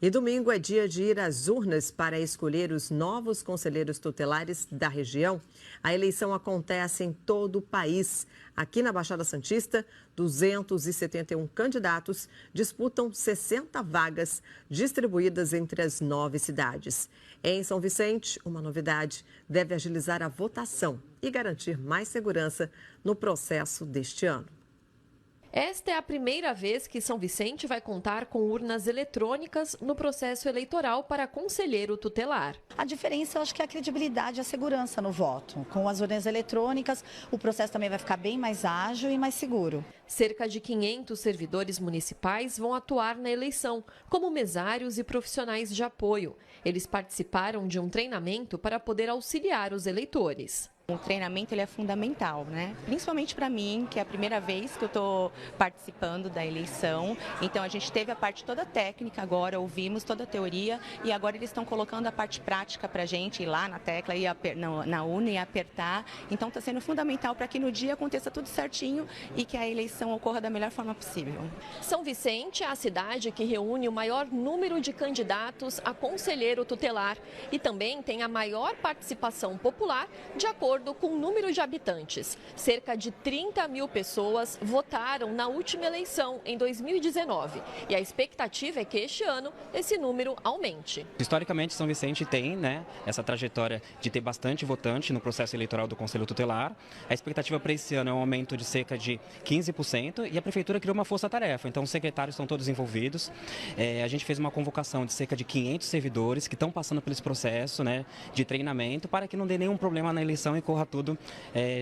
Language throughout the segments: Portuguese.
E domingo é dia de ir às urnas para escolher os novos conselheiros tutelares da região. A eleição acontece em todo o país. Aqui na Baixada Santista, 271 candidatos disputam 60 vagas distribuídas entre as 9 cidades. Em São Vicente, uma novidade: deve agilizar a votação e garantir mais segurança no processo deste ano. Esta é a primeira vez que São Vicente vai contar com urnas eletrônicas no processo eleitoral para conselheiro tutelar. A diferença, eu acho que é a credibilidade e a segurança no voto. Com as urnas eletrônicas, o processo também vai ficar bem mais ágil e mais seguro. Cerca de 500 servidores municipais vão atuar na eleição, como mesários e profissionais de apoio. Eles participaram de um treinamento para poder auxiliar os eleitores. O treinamento ele é fundamental, né? Principalmente para mim, que é a primeira vez que eu estou participando da eleição. Então a gente teve a parte toda técnica agora, ouvimos toda a teoria e agora eles estão colocando a parte prática para a gente ir lá na tecla, ir na urna e apertar. Então está sendo fundamental para que no dia aconteça tudo certinho e que a eleição ocorra da melhor forma possível. São Vicente é a cidade que reúne o maior número de candidatos a conselheiro tutelar e também tem a maior participação popular de acordo com o número de habitantes. Cerca de 30 mil pessoas votaram na última eleição, em 2019. E a expectativa é que este ano esse número aumente. Historicamente, São Vicente tem essa trajetória de ter bastante votante no processo eleitoral do Conselho Tutelar. A expectativa para esse ano é um aumento de cerca de 15% e a Prefeitura criou uma força-tarefa. Então, os secretários estão todos envolvidos. A gente fez uma convocação de cerca de 500 servidores que estão passando por esse processo de treinamento para que não dê nenhum problema na eleição e corra tudo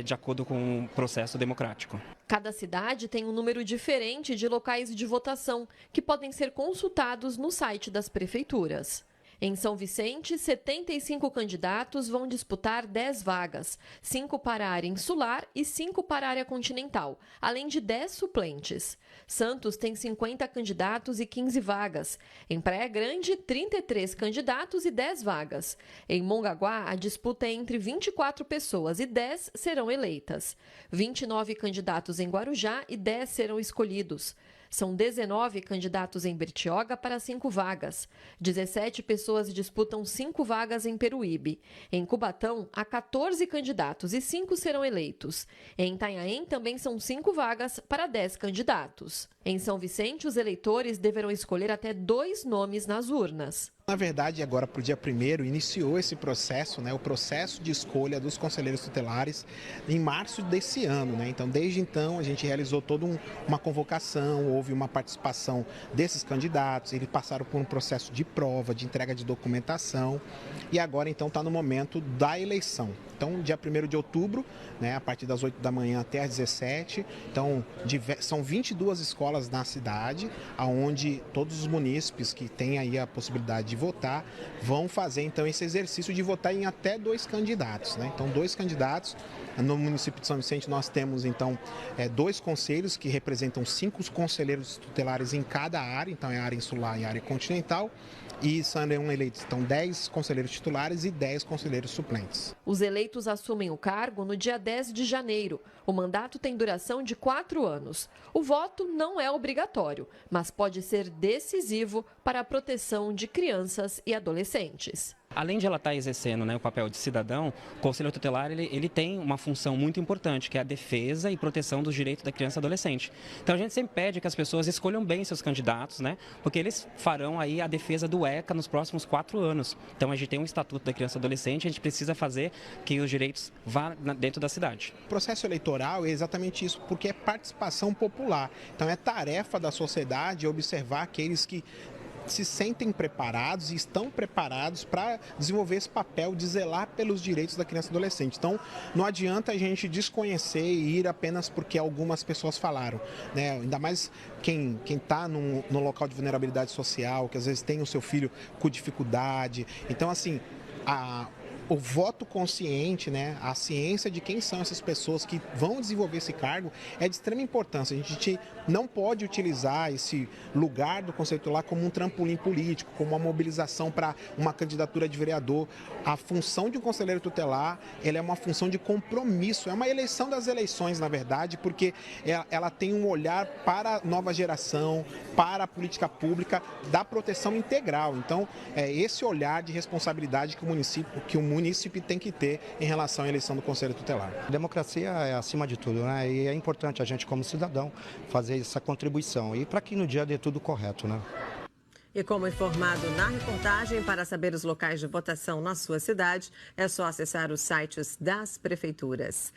de acordo com o processo democrático. Cada cidade tem um número diferente de locais de votação, que podem ser consultados no site das prefeituras. Em São Vicente, 75 candidatos vão disputar 10 vagas, 5 para a área insular e 5 para a área continental, além de 10 suplentes. Santos tem 50 candidatos e 15 vagas. Em Praia Grande, 33 candidatos e 10 vagas. Em Mongaguá, a disputa é entre 24 pessoas e 10 serão eleitas. 29 candidatos em Guarujá e 10 serão escolhidos. São 19 candidatos em Bertioga para 5 vagas. 17 pessoas disputam 5 vagas em Peruíbe. Em Cubatão, há 14 candidatos e 5 serão eleitos. Em Itanhaém, também são 5 vagas para 10 candidatos. Em São Vicente, os eleitores deverão escolher até 2 nomes nas urnas. Na verdade, agora para o dia 1º, iniciou esse processo, o processo de escolha dos conselheiros tutelares em março desse ano. Então, desde então, a gente realizou toda uma convocação, houve uma participação desses candidatos, eles passaram por um processo de prova, de entrega de documentação e agora, então, está no momento da eleição. Então, dia 1º de outubro, a partir das 8 da manhã até às 17, então, são 22 escolas na cidade, onde todos os munícipes que têm aí a possibilidade de votar vão fazer, então, esse exercício de votar em até 2 candidatos. Então, 2 candidatos. No município de São Vicente, nós temos, então, 2 conselhos que representam 5 conselheiros tutelares em cada área, então, é a área insular e a área continental. E serão eleitos, então, 10 conselheiros titulares e 10 conselheiros suplentes. Os eleitos assumem o cargo no dia 10 de janeiro. O mandato tem duração de 4 anos. O voto não é obrigatório, mas pode ser decisivo para a proteção de crianças e adolescentes. Além de ela estar exercendo o papel de cidadão, o Conselho Tutelar ele tem uma função muito importante, que é a defesa e proteção dos direitos da criança e adolescente. Então a gente sempre pede que as pessoas escolham bem seus candidatos, porque eles farão aí a defesa do ECA nos próximos 4 anos. Então a gente tem um Estatuto da Criança e Adolescente, a gente precisa fazer que os direitos vá dentro da cidade. O processo eleitoral é exatamente isso, porque é participação popular. Então é tarefa da sociedade observar aqueles que se sentem preparados e estão preparados para desenvolver esse papel de zelar pelos direitos da criança e adolescente. Então, não adianta a gente desconhecer e ir apenas porque algumas pessoas falaram, Ainda mais quem está no local de vulnerabilidade social, que às vezes tem o seu filho com dificuldade. Então, assim, o voto consciente, né, a ciência de quem são essas pessoas que vão desenvolver esse cargo é de extrema importância. A gente não pode utilizar esse lugar do Conselho Tutelar como um trampolim político, como uma mobilização para uma candidatura de vereador. A função de um conselheiro tutelar, ela é uma função de compromisso, é uma eleição das eleições, na verdade, porque ela tem um olhar para a nova geração, para a política pública, da proteção integral. Então, é esse olhar de responsabilidade que o munícipe tem que ter em relação à eleição do Conselho Tutelar. A democracia é acima de tudo, né? E é importante a gente, como cidadão, fazer essa contribuição. E para que no dia dê tudo correto, né? E como informado na reportagem, para saber os locais de votação na sua cidade, é só acessar os sites das prefeituras.